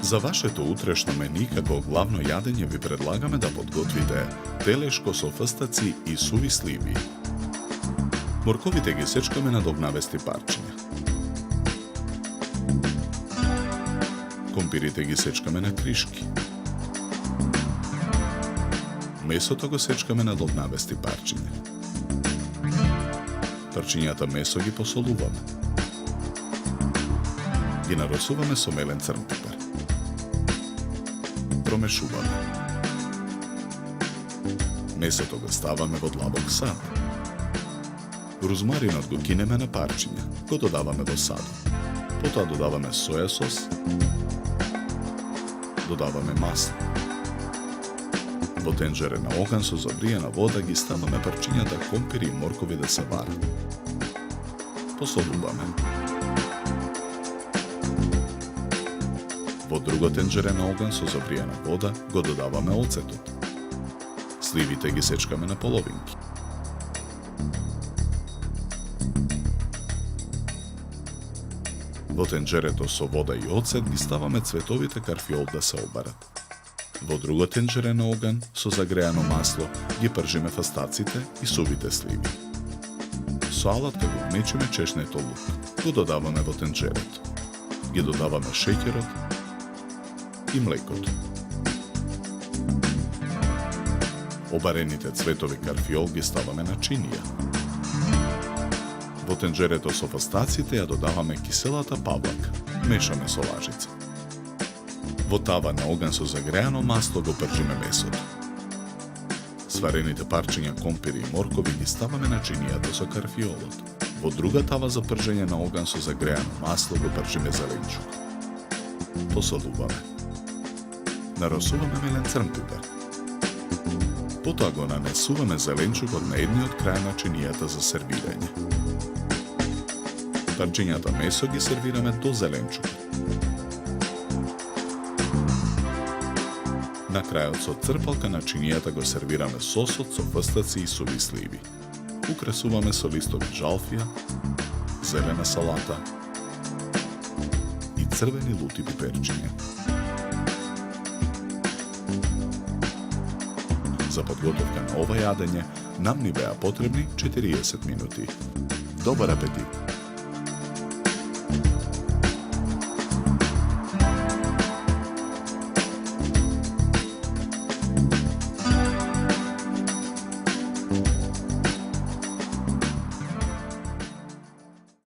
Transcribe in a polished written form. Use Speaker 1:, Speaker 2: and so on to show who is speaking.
Speaker 1: Za vašето утрешно мени како главно јадење ви предлагаме да подготвите телешко со фстаци и суви сливи. Морковите ги сечкаме на долгнавести парчиња. Компирите ги сечкаме на кришки. Месото го сечкаме на долгнавести парчиња. Парчињата месо ги посолуваме. Ги наросуваме со мелен црн пипар. Промешуваме. Месото го ставаме во длабок сад. Розмаринот го кинеме на парчиња, го додаваме во садот. Потоа додаваме соја сос, додаваме масло. Во тенџере на оган со загриена вода ги ставаме парчињата компири и моркови да се варат. Посолуваме. Во друго тенџере на оган со загриена вода го додаваме оцетот. Сливите ги сечкаме на половинки. Во тенџерето со вода и оцет ги ставаме цветовите карфиол да се обарат. Во друго тенџере на оган со загреано масло ги пржиме фастаците и сувите сливи. Со алатка го вмечиме чешнето лук. Го додаваме во тенџерето. Ги додаваме шеќерот и млекото. Обарените цветови карфиол ги ставаме на чинија. Во тенџерето со фастаците ја додаваме киселата павлака, мешаме со лажица. Во тава на оган со загреано масло го пржиме месото. Сварените парчиња компири и моркови ги ставаме на чинијата со карфиолот. Во друга тава за пржење на оган со загреано масло го пржиме зеленчук. Посолуваме. Наросуваме мелен црн пипар. Потоа го нанесуваме зеленчукот на едниот крај на чинијата за сервирање. Парчињата месо ги сервираме до зеленчукот. На крајот со црпалка на чинијата го сервираме сосот со фстаци и суви сливи. Украсуваме со листови жалфија, зелена салата и црвени лути пиперчиња. За подготовка на ова јадење нам ни беа потребни 40 минути. Добар апетит!